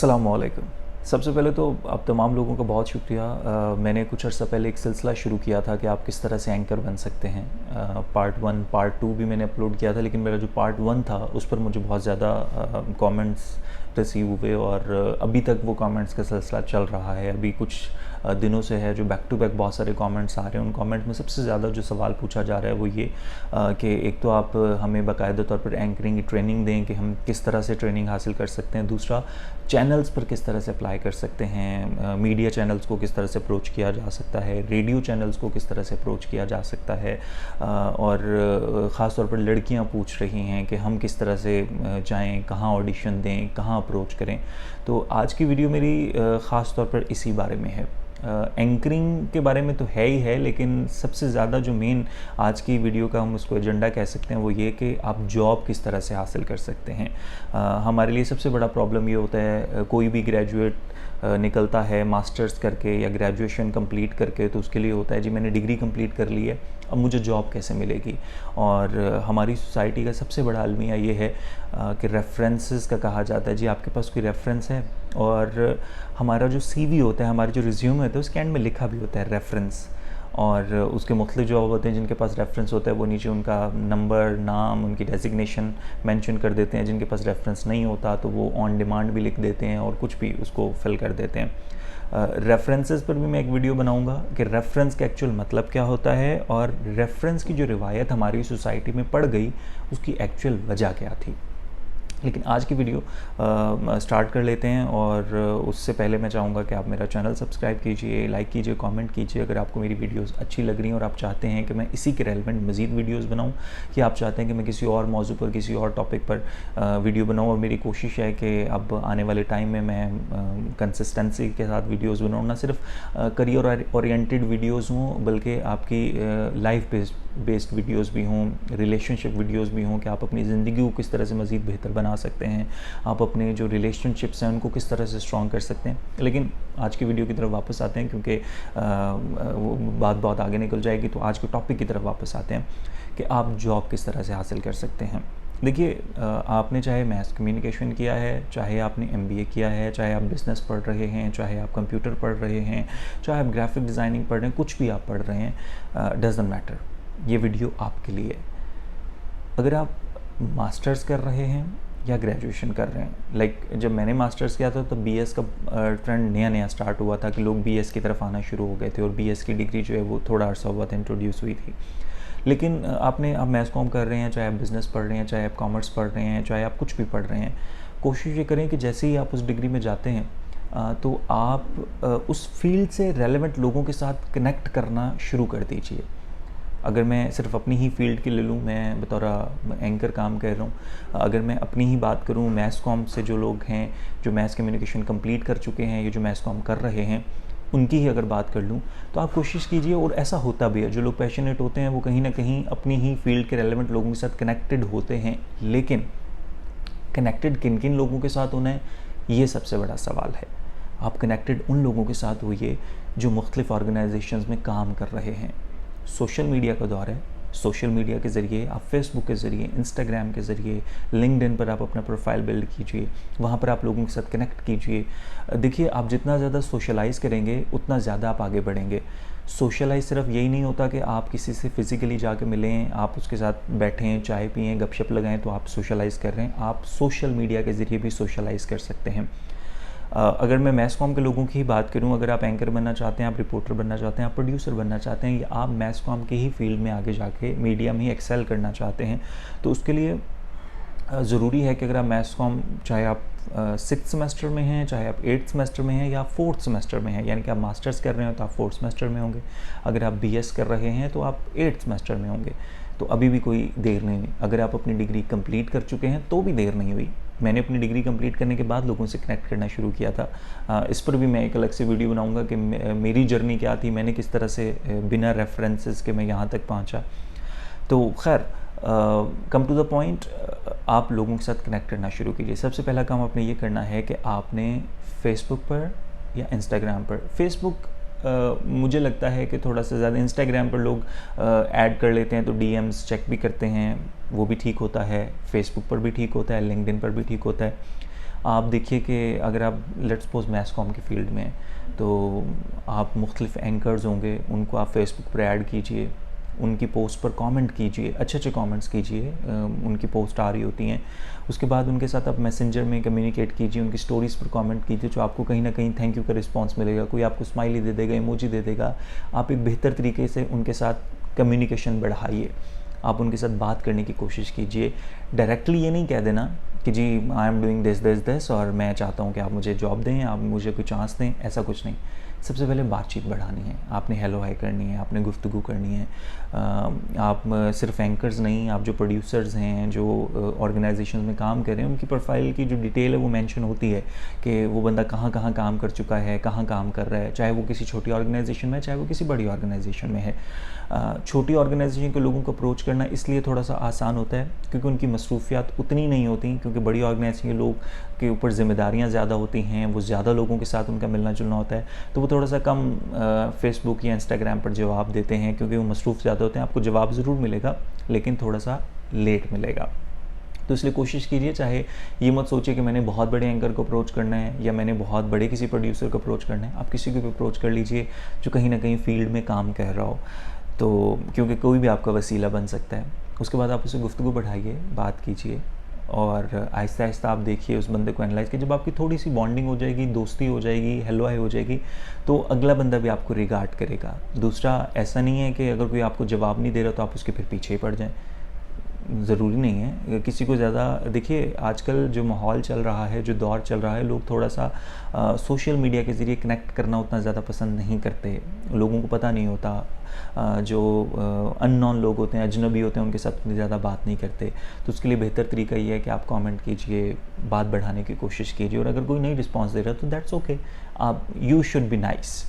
अस्सलामुअलैकुम। सबसे पहले तो आप तमाम लोगों का बहुत शुक्रिया। मैंने कुछ अर्सा पहले एक सिलसिला शुरू किया था कि आप किस तरह से एंकर बन सकते हैं। पार्ट 1 पार्ट 2 भी मैंने अपलोड किया था, लेकिन मेरा जो पार्ट 1 था उस पर मुझे बहुत ज़्यादा कमेंट्स रिसीव हुए और अभी तक वो कमेंट्स का सिलसिला चल रहा है। अभी कुछ दिनों से है जो बैक टू बैक बहुत सारे कमेंट्स आ रहे हैं। उन कमेंट में सबसे ज़्यादा जो सवाल पूछा जा रहा है वो ये कि एक तो आप हमें बाकायदा तौर पर एंकरिंग की ट्रेनिंग दें कि हम किस तरह से ट्रेनिंग हासिल कर सकते हैं। दूसरा, चैनल्स पर किस तरह से अप्लाई कर सकते हैं, मीडिया चैनल्स को किस तरह से अप्रोच किया जा सकता है, रेडियो चैनल्स को किस तरह से अप्रोच किया जा सकता है। और ख़ास तौर पर लड़कियां पूछ रही हैं कि हम किस तरह से जाएं, कहाँ ऑडिशन दें, कहाँ अप्रोच करें। तो आज की वीडियो मेरी ख़ास तौर पर इसी बारे में है। एंकरिंग के बारे में तो है ही है, लेकिन सबसे ज़्यादा जो मेन आज की वीडियो का हम उसको एजेंडा कह सकते हैं वो ये कि आप जॉब किस तरह से हासिल कर सकते हैं। हमारे लिए सबसे बड़ा प्रॉब्लम ये होता है, कोई भी ग्रेजुएट निकलता है मास्टर्स करके या ग्रेजुएशन कंप्लीट करके, तो उसके लिए होता है जी मैंने डिग्री कंप्लीट कर ली है, अब मुझे जॉब कैसे मिलेगी। और हमारी सोसाइटी का सबसे बड़ा अलमिया ये है कि रेफरेंसेस का कहा जाता है जी आपके पास कोई रेफरेंस है। और हमारा जो सीवी होता है, हमारे जो रिज्यूम होता है उसके एंड में लिखा भी होता है रेफरेंस, और उसके मुख्तलिफ जॉब होते हैं जिनके पास रेफरेंस होता है वो नीचे उनका नंबर, नाम, उनकी डेजिग्नेशन मेंशन कर देते हैं। जिनके पास रेफरेंस नहीं होता तो वो ऑन डिमांड भी लिख देते हैं और कुछ भी उसको फिल कर देते हैं। रेफरेंसेस पर भी मैं एक वीडियो बनाऊंगा कि रेफरेंस का एक्चुअल मतलब क्या होता है और रेफरेंस की जो रिवायत हमारी सोसाइटी में पड़ गई उसकी एक्चुअल वजह क्या थी। लेकिन आज की वीडियो स्टार्ट कर लेते हैं, और उससे पहले मैं चाहूँगा कि आप मेरा चैनल सब्सक्राइब कीजिए, लाइक कीजिए, कमेंट कीजिए अगर आपको मेरी वीडियोस अच्छी लग रही हैं और आप चाहते हैं कि मैं इसी के रेलेवेंट मज़ीद वीडियोस बनाऊं, कि आप चाहते हैं कि मैं किसी और मौजू पर, किसी और टॉपिक पर वीडियो बनाऊं। और मेरी कोशिश है कि अब आने वाले टाइम में मैं कंसिस्टेंसी के साथ वीडियोज़ बनाऊँ, ना सिर्फ करियर ओरिएंटेड वीडियोज़ हों बल्कि आपकी लाइफ बेस्ड वीडियोज़ भी हों, रिलेशनशिप वीडियोज़ भी हों कि आप अपनी ज़िंदगी को किस तरह से मज़ीद बेहतर बना सकते हैं, आप अपने जो रिलेशनशिप्स हैं उनको किस तरह से स्ट्रॉन्ग कर सकते हैं। लेकिन आज की वीडियो की तरफ वापस आते हैं, क्योंकि वो बात बहुत आगे निकल जाएगी। तो आज के टॉपिक की तरफ वापस आते हैं कि आप जॉब किस तरह से हासिल कर सकते हैं। देखिए, आपने चाहे मैस कम्युनिकेशन किया है, चाहे आपने MBA किया है, चाहे आप बिज़नेस पढ़ रहे हैं, चाहे आप कंप्यूटर पढ़ रहे हैं, चाहे आप ग्राफिक डिज़ाइनिंग पढ़ रहे हैं, कुछ भी आप पढ़ रहे हैं, डज़न्ट मैटर, ये वीडियो आपके लिए। अगर आप मास्टर्स कर रहे हैं या ग्रेजुएशन कर रहे हैं, लाइक जब मैंने मास्टर्स किया था तो BS का ट्रेंड नया नया स्टार्ट हुआ था कि लोग BS की तरफ आना शुरू हो गए थे, और BS की डिग्री जो है वो थोड़ा अर्सा हुआ था इंट्रोड्यूस हुई थी। लेकिन आप मैस कॉम कर रहे हैं, चाहे आप बिज़नेस पढ़ रहे हैं, चाहे आप कॉमर्स पढ़ रहे हैं, चाहे आप कुछ भी पढ़ रहे हैं, कोशिश ये करें कि जैसे ही आप उस डिग्री में जाते हैं तो आप उस फील्ड से रेलेवेंट लोगों के साथ कनेक्ट करना शुरू कर दीजिए। अगर मैं सिर्फ अपनी ही फील्ड की ले लूँ, मैं बतौर एंकर काम कर रहा हूँ, अगर मैं अपनी ही बात करूँ, मैस कॉम से जो लोग हैं जो मैस कम्युनिकेशन कंप्लीट कर चुके हैं, ये जो मैस कॉम कर रहे हैं, उनकी ही अगर बात कर लूँ, तो आप कोशिश कीजिए, और ऐसा होता भी है, जो लोग पैशनेट होते हैं वो कहीं ना कहीं अपनी ही फील्ड के रेलेवेंट लोगों के साथ कनेक्टेड होते हैं। लेकिन कनेक्टेड किन किन लोगों के साथ होना है, ये सबसे बड़ा सवाल है। आप कनेक्टेड उन लोगों के साथ होइए जो मुख्तलिफ ऑर्गेनाइजेशंस में काम कर रहे हैं। सोशल मीडिया का दौर है, सोशल मीडिया के ज़रिए आप फेसबुक के ज़रिए, इंस्टाग्राम के ज़रिए, लिंक्डइन पर आप अपना प्रोफाइल बिल्ड कीजिए, वहाँ पर आप लोगों के साथ कनेक्ट कीजिए। देखिए, आप जितना ज़्यादा सोशलाइज़ करेंगे उतना ज़्यादा आप आगे बढ़ेंगे। सोशलाइज़ सिर्फ यही नहीं होता कि आप किसी से फ़िज़िकली जाके मिलें, आप उसके साथ बैठें, चाय पिएँ, गपशप लगाएं तो आप सोशलाइज़ कर रहे हैं। आप सोशल मीडिया के ज़रिए भी सोशलाइज़ कर सकते हैं। अगर मैं मैस कॉम के लोगों की ही बात करूं, अगर आप एंकर बनना चाहते हैं, आप रिपोर्टर बनना चाहते हैं, आप प्रोड्यूसर बनना चाहते हैं, या आप मैस कॉम के ही फील्ड में आगे जाके मीडिया में ही एक्सेल करना चाहते हैं, तो उसके लिए ज़रूरी है कि अगर आप मैस कॉम, चाहे आप 6th सेमेस्टर में हैं, चाहे आप 8th सेमेस्टर में हैं या 4th सेमेस्टर में हैं, यानी कि आप मास्टर्स कर रहे हो तो आप 4th सेमेस्टर में होंगे, अगर आप BS कर रहे हैं तो आप 8th सेमेस्टर में होंगे। तो अभी भी कोई देर नहीं हुई। अगर आप अपनी डिग्री कंप्लीट कर चुके हैं तो भी देर नहीं हुई। मैंने अपनी डिग्री कंप्लीट करने के बाद लोगों से कनेक्ट करना शुरू किया था। इस पर भी मैं एक अलग से वीडियो बनाऊंगा कि मेरी जर्नी क्या थी, मैंने किस तरह से बिना रेफरेंसेस के मैं यहाँ तक पहुँचा। तो खैर, कम टू द पॉइंट, आप लोगों के साथ कनेक्ट करना शुरू कीजिए। सबसे पहला काम आपने ये करना है कि आपने फेसबुक पर या इंस्टाग्राम पर, फेसबुक मुझे लगता है कि थोड़ा सा ज़्यादा, इंस्टाग्राम पर लोग ऐड कर लेते हैं तो DMs चेक भी करते हैं, वो भी ठीक होता है, फेसबुक पर भी ठीक होता है, लिंक्डइन पर भी ठीक होता है। आप देखिए कि अगर आप लेट्स सपोज मैस कॉम के फील्ड में हैं, तो आप मुख्तलिफ एंकर्स होंगे, उनको आप फेसबुक पर ऐड कीजिए, उनकी पोस्ट पर कमेंट कीजिए, अच्छे अच्छे कमेंट्स कीजिए, उनकी पोस्ट आ रही होती हैं। उसके बाद उनके साथ आप मैसेंजर में कम्युनिकेट कीजिए, उनकी स्टोरीज़ पर कमेंट कीजिए, जो आपको कहीं ना कहीं थैंक यू का रिस्पांस मिलेगा। कोई आपको स्माइली दे देगा, इमोजी दे देगा। आप एक बेहतर तरीके से उनके साथ कम्युनिकेशन बढ़ाइए, आप उनके साथ बात करने की कोशिश कीजिए। डायरेक्टली ये नहीं कह देना कि जी I am doing this this this और मैं चाहता हूँ कि आप मुझे जॉब दें, आप मुझे कोई चांस दें, ऐसा कुछ नहीं। सबसे पहले बातचीत बढ़ानी है, आपने हेलो हाय करनी है, आपने गुफ्तगू करनी है। आप सिर्फ एंकर्स नहीं, आप जो प्रोड्यूसर्स हैं, जो ऑर्गेनाइजेशन में काम कर रहे हैं, उनकी प्रोफाइल की जो डिटेल है वो मेंशन होती है कि वो बंदा कहाँ कहाँ काम कर चुका है, कहाँ काम कर रहा है, चाहे वो किसी छोटी ऑर्गेनाइजेशन में है, चाहे वो किसी बड़ी ऑर्गेनाइजेशन में है। छोटी ऑर्गेनाइजेशन के लोगों को अप्रोच करना इसलिए थोड़ा सा आसान होता है क्योंकि उनकी मसरूफियात उतनी नहीं होती, क्योंकि बड़ी ऑर्गेनाइजेशन के लोग के ऊपर ज़िम्मेदारियाँ ज़्यादा होती हैं, वो ज़्यादा लोगों के साथ उनका मिलना जुलना होता है, तो वो थोड़ा सा कम फेसबुक या इंस्टाग्राम पर जवाब देते हैं, क्योंकि वो मसरूफ़ ज़्यादा होते हैं। आपको जवाब ज़रूर मिलेगा लेकिन थोड़ा सा लेट मिलेगा। तो इसलिए कोशिश कीजिए, चाहे ये मत सोचिए कि मैंने बहुत बड़े एंकर को अप्रोच करना है या मैंने बहुत बड़े किसी प्रोड्यूसर को अप्रोच करना है। आप किसी को भी अप्रोच कर लीजिए जो कहीं ना कहीं फील्ड में काम कर रहा हो, तो क्योंकि कोई भी आपका वसीला बन सकता है। उसके बाद आप उसे गुफ्तगू बढ़ाइए, बात कीजिए और आहिस्ता आहिस्ता आप देखिए उस बंदे को एनालाइज कीजिए। जब आपकी थोड़ी सी बॉन्डिंग हो जाएगी, दोस्ती हो जाएगी, हेलो हाय हो जाएगी, तो अगला बंदा भी आपको रिगार्ड करेगा। दूसरा, ऐसा नहीं है कि अगर कोई आपको जवाब नहीं दे रहा तो आप उसके फिर पीछे ही पड़ जाएं, ज़रूरी नहीं है। किसी को ज़्यादा देखिए, आजकल जो माहौल चल रहा है, जो दौर चल रहा है, लोग थोड़ा सा सोशल मीडिया के ज़रिए कनेक्ट करना उतना ज़्यादा पसंद नहीं करते। लोगों को पता नहीं होता, जो अननोन लोग होते हैं, अजनबी होते हैं, उनके साथ उतनी ज़्यादा बात नहीं करते। तो उसके लिए बेहतर तरीका ये है कि आप कमेंट कीजिए, बात बढ़ाने की कोशिश कीजिए, और अगर कोई नहीं रिस्पॉन्स दे रहा तो दैट्स ओके, आप यू शुड बी नाइस।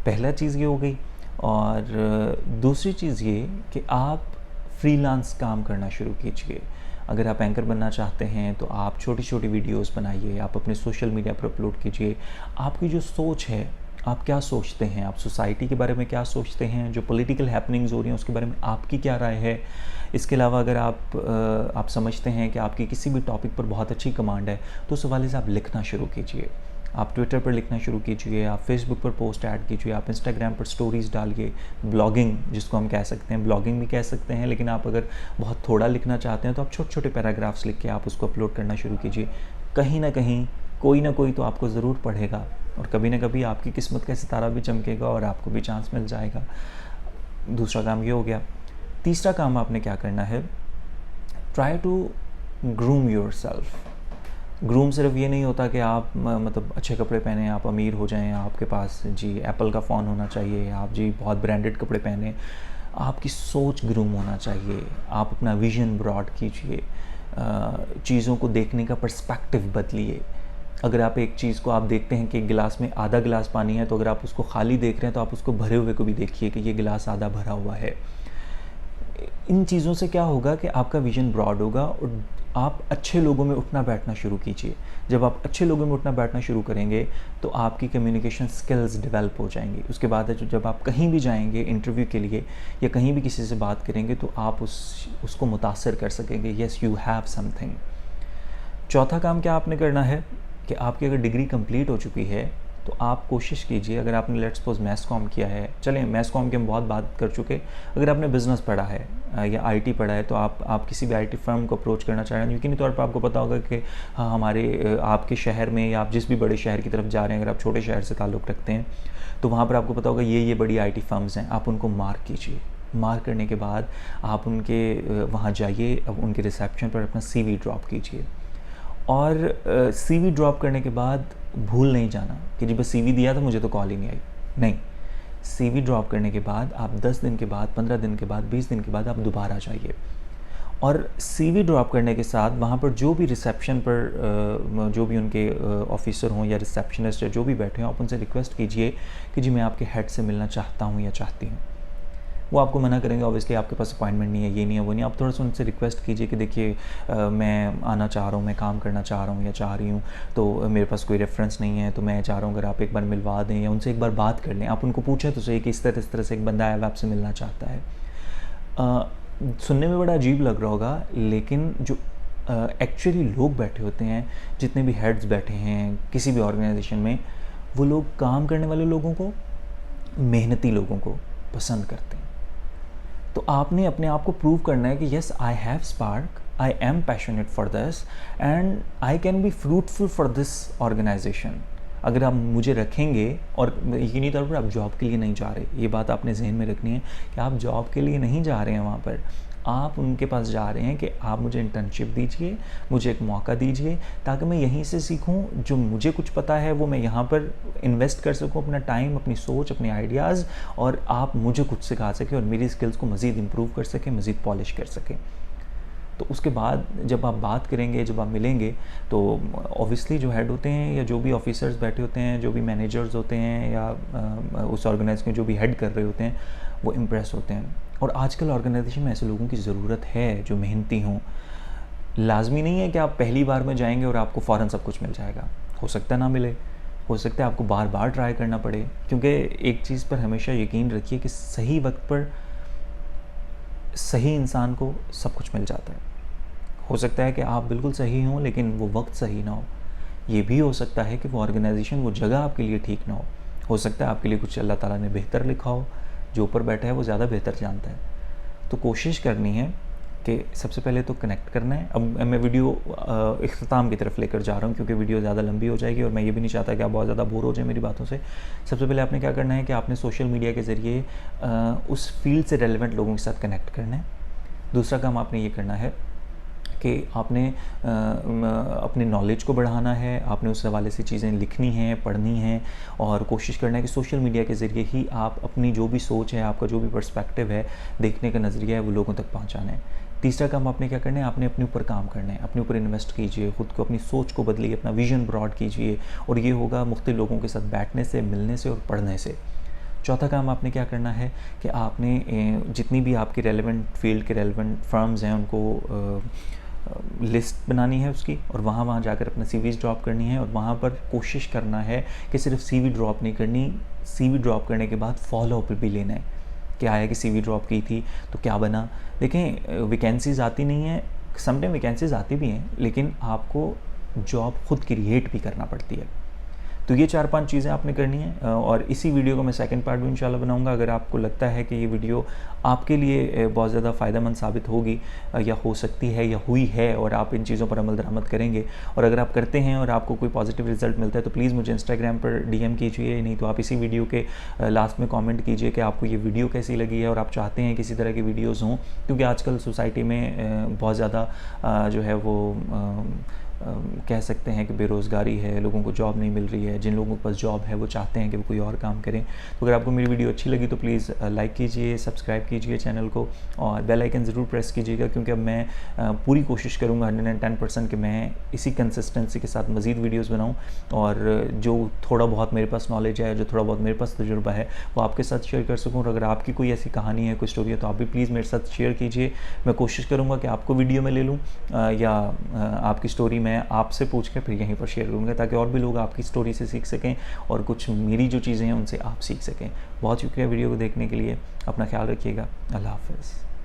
पहला चीज़ ये हो गई। और दूसरी चीज़ ये कि आप फ्रीलांस काम करना शुरू कीजिए। अगर आप एंकर बनना चाहते हैं तो आप छोटी छोटी वीडियोस बनाइए, आप अपने सोशल मीडिया पर अपलोड कीजिए। आपकी जो सोच है, आप क्या सोचते हैं, आप सोसाइटी के बारे में क्या सोचते हैं, जो पॉलिटिकल हैपनिंग्स हो रही हैं उसके बारे में आपकी क्या राय है। इसके अलावा अगर आप समझते हैं कि आपकी किसी भी टॉपिक पर बहुत अच्छी कमांड है तो उस हवाले से आप लिखना शुरू कीजिए। आप ट्विटर पर लिखना शुरू कीजिए, आप फेसबुक पर पोस्ट ऐड कीजिए, आप इंस्टाग्राम पर स्टोरीज़ डालिए। ब्लॉगिंग जिसको हम कह सकते हैं, ब्लॉगिंग भी कह सकते हैं, लेकिन आप अगर बहुत थोड़ा लिखना चाहते हैं तो आप छोटे छोटे पैराग्राफ्स लिख के आप उसको अपलोड करना शुरू कीजिए। कहीं ना कहीं कोई ना कोई तो आपको ज़रूर पढ़ेगा, और कभी ना कभी आपकी किस्मत का सितारा भी चमकेगा और आपको भी चांस मिल जाएगा। दूसरा काम ये हो गया। तीसरा काम आपने क्या करना है, try to groom yourself. Groom सिर्फ ये नहीं होता कि आप मतलब अच्छे कपड़े पहने, आप अमीर हो जाएं, आपके पास जी एप्पल का फ़ोन होना चाहिए, आप जी बहुत ब्रांडेड कपड़े पहने। आपकी सोच ग्रूम होना चाहिए, आप अपना विज़न ब्रॉड कीजिए, चीज़ों को देखने का पर्सपेक्टिव बदलिए। अगर आप एक चीज़ को आप देखते हैं कि एक गिलास में आधा गिलास पानी है, तो अगर आप उसको खाली देख रहे हैं तो आप उसको भरे हुए को भी देखिए कि ये गिलास आधा भरा हुआ है। इन चीज़ों से क्या होगा कि आपका विज़न ब्रॉड होगा और आप अच्छे लोगों में उठना बैठना शुरू कीजिए। जब आप अच्छे लोगों में उठना बैठना शुरू करेंगे तो आपकी कम्युनिकेशन स्किल्स डेवलप हो जाएंगी। उसके बाद जब आप कहीं भी जाएंगे इंटरव्यू के लिए या कहीं भी किसी से बात करेंगे तो आप उसको मुतासर कर सकेंगे, येस यू हैव समथिंग। चौथा काम क्या आपने करना है कि आपकी अगर डिग्री कंप्लीट हो चुकी है तो आप कोशिश कीजिए, अगर आपने लेट्स सपोज मैस कॉम किया है, चलें मैस कॉम की हम बहुत बात कर चुके, अगर आपने बिज़नेस पढ़ा है या आईटी पढ़ा है तो आप किसी भी आईटी फर्म को अप्रोच करना चाह रहे हैं। यकीनी तौर पर आपको पता होगा कि हाँ, हमारे आपके शहर में या आप जिस भी बड़े शहर की तरफ जा रहे हैं, अगर आप छोटे शहर से ताल्लुक़ रखते हैं तो वहाँ पर आपको पता होगा ये बड़ी आईटी फर्म्स हैं। आप उनको मार्क कीजिए। मार्क करने के बाद आप उनके वहाँ जाइए, उनके रिसेप्शन पर अपना CV ड्रॉप कीजिए। और CV ड्रॉप करने के बाद भूल नहीं जाना कि जी बस CV दिया था, मुझे तो कॉल ही नहीं आई। नहीं, CV ड्रॉप करने के बाद आप 10 दिन के बाद, 15 दिन के बाद, 20 दिन के बाद आप दोबारा जाइए और CV ड्रॉप करने के साथ वहाँ पर जो भी रिसेप्शन पर जो भी उनके ऑफिसर हों या रिसेप्शनिस्ट या जो भी बैठे हों, आप उनसे रिक्वेस्ट कीजिए कि जी मैं आपके हेड से मिलना चाहता हूँ या चाहती हूँ। वो आपको मना करेंगे, ऑब्वियसली आपके पास अपॉइंटमेंट नहीं है, ये नहीं है, वो नहीं। आप थोड़ा सा उनसे रिक्वेस्ट कीजिए कि देखिए मैं आना चाह रहा हूँ, मैं काम करना चाह रहा हूँ या चाह रही हूँ, तो मेरे पास कोई रेफरेंस नहीं है, तो मैं चाह रहा हूँ अगर आप एक बार मिलवा दें या उनसे एक बार बात कर लें। आप उनको पूछें तो सही कि इस तरह से एक बंदा आया आपसे मिलना चाहता है। सुनने में बड़ा अजीब लग रहा होगा, लेकिन जो एक्चुअली लोग बैठे होते हैं, जितने भी हेड्स बैठे हैं किसी भी ऑर्गेनाइजेशन में, वो लोग काम करने वाले लोगों को, मेहनती लोगों को पसंद करते हैं। तो आपने अपने आप को प्रूव करना है कि yes I have spark, I am passionate for this and I can be fruitful for this organisation. अगर आप मुझे रखेंगे, और यकीनी तौर पर आप जॉब के लिए नहीं जा रहे, ये बात आपने जहन में रखनी है कि आप जॉब के लिए नहीं जा रहे हैं वहाँ पर, आप उनके पास जा रहे हैं कि आप मुझे इंटर्नशिप दीजिए, मुझे एक मौका दीजिए ताकि मैं यहीं से सीखूं, जो मुझे कुछ पता है वो मैं यहाँ पर इन्वेस्ट कर सकूं, अपना टाइम, अपनी सोच, अपने आइडियाज़, और आप मुझे कुछ सिखा सकें और मेरी स्किल्स को मज़ीद इम्प्रूव कर सकें, मज़ीद पॉलिश कर सकें। तो उसके बाद जब आप बात करेंगे, जब आप मिलेंगे, तो ऑब्वियसली जो हेड होते हैं या जो भी ऑफिसर्स बैठे होते हैं, जो भी मैनेजर्स होते हैं या उस ऑर्गेनाइजेशन में जो भी हेड कर रहे होते हैं, वो इम्प्रेस होते हैं। और आजकल ऑर्गेनाइजेशन में ऐसे लोगों की ज़रूरत है जो मेहनती हों। लाजमी नहीं है कि आप पहली बार में जाएंगे और आपको फ़ौरन सब कुछ मिल जाएगा, हो सकता है ना मिले, हो सकता है आपको बार बार ट्राई करना पड़े, क्योंकि एक चीज़ पर हमेशा यकीन रखिए कि सही वक्त पर सही इंसान को सब कुछ मिल जाता है। हो सकता है कि आप बिल्कुल सही हों लेकिन वो वक्त सही ना हो, ये भी हो सकता है कि वो ऑर्गेनाइजेशन, वो जगह आपके लिए ठीक ना हो सकता है आपके लिए कुछ अल्लाह ताला ने बेहतर लिखा हो, जो ऊपर बैठा है वो ज़्यादा बेहतर जानता है। तो कोशिश करनी है कि सबसे पहले तो कनेक्ट करना है। अब मैं वीडियो इख्तिताम की तरफ लेकर जा रहा हूँ क्योंकि वीडियो ज़्यादा लंबी हो जाएगी और मैं ये भी नहीं चाहता कि आप बहुत ज़्यादा बोर हो जाए मेरी बातों से। सबसे पहले आपने क्या करना है कि आपने सोशल मीडिया के ज़रिए उस फील्ड से रेलेवेंट लोगों के साथ कनेक्ट करना है। दूसरा काम आपने ये करना है कि आपने अपने नॉलेज को बढ़ाना है, आपने उस हवाले से चीज़ें लिखनी हैं, पढ़नी हैं, और कोशिश करना है कि सोशल मीडिया के ज़रिए ही आप अपनी जो भी सोच है, आपका जो भी पर्सपेक्टिव है, देखने का नज़रिया है, वो लोगों तक पहुंचाना है। तीसरा काम आपने क्या करना है, आपने अपने ऊपर काम करना है, अपने ऊपर इन्वेस्ट कीजिए, ख़ुद को, अपनी सोच को बदलिए, अपना विजन ब्रॉड कीजिए, और ये होगा मुख्तलिफ लोगों के साथ बैठने से, मिलने से और पढ़ने से। चौथा काम आपने क्या करना है कि आपने जितनी भी आपकी रेलेवेंट फील्ड के रेलेवेंट फर्म्स हैं उनको लिस्ट बनानी है उसकी, और वहाँ जाकर अपना सीवीज़ ड्रॉप करनी है, और वहाँ पर कोशिश करना है कि सिर्फ सीवी ड्रॉप नहीं करनी, सीवी ड्रॉप करने के बाद फॉलो अप भी लेना है। क्या है कि सीवी ड्रॉप की थी तो क्या बना। देखें, वैकेंसीज़ आती नहीं है, समटाइम वैकेंसीज़ आती भी हैं, लेकिन आपको जॉब खुद क्रिएट भी करना पड़ती है। तो ये 4-5 चीज़ें आपने करनी है, और इसी वीडियो को मैं सेकंड पार्ट भी इंशाल्लाह बनाऊंगा। अगर आपको लगता है कि ये वीडियो आपके लिए बहुत ज़्यादा फ़ायदेमंद साबित होगी या हो सकती है या हुई है, और आप इन चीज़ों पर अमल दरामद करेंगे, और अगर आप करते हैं और आपको कोई पॉजिटिव रिजल्ट मिलता है तो प्लीज़ मुझे इंस्टाग्राम पर DM कीजिए, नहीं तो आप इसी वीडियो के लास्ट में कॉमेंट कीजिए कि आपको ये वीडियो कैसी लगी है और आप चाहते हैं किसी तरह की वीडियोज़ हों, क्योंकि आजकल सोसाइटी में बहुत ज़्यादा जो है वो कह सकते हैं कि बेरोज़गारी है, लोगों को जॉब नहीं मिल रही है। जिन लोगों के पास जॉब है वो चाहते हैं कि वो कोई और काम करें। तो अगर आपको मेरी वीडियो अच्छी लगी तो प्लीज़ लाइक कीजिए, सब्सक्राइब कीजिए चैनल को, और बेल आइकन ज़रूर प्रेस कीजिएगा, क्योंकि अब मैं पूरी कोशिश करूँगा 110% कि मैं इसी कंसिस्टेंसी के साथ मज़ीद वीडियोज़ बनाऊँ, और जो थोड़ा बहुत मेरे पास नॉलेज है, जो थोड़ा बहुत मेरे पास तजुर्बा है, वो आपके साथ शेयर कर सकूँ। और अगर आपकी कोई ऐसी कहानी है, कोई स्टोरी है, तो आप भी प्लीज़ मेरे साथ शेयर कीजिए। मैं कोशिश करूँगा कि आपको वीडियो में ले लूँ, या आपकी स्टोरी मैं आपसे पूछ के फिर यहीं पर शेयर करूँगा, ताकि और भी लोग आपकी स्टोरी से सीख सकें और कुछ मेरी जो चीज़ें हैं उनसे आप सीख सकें। बहुत शुक्रिया वीडियो को देखने के लिए। अपना ख्याल रखिएगा। अल्लाह हाफ़िज़।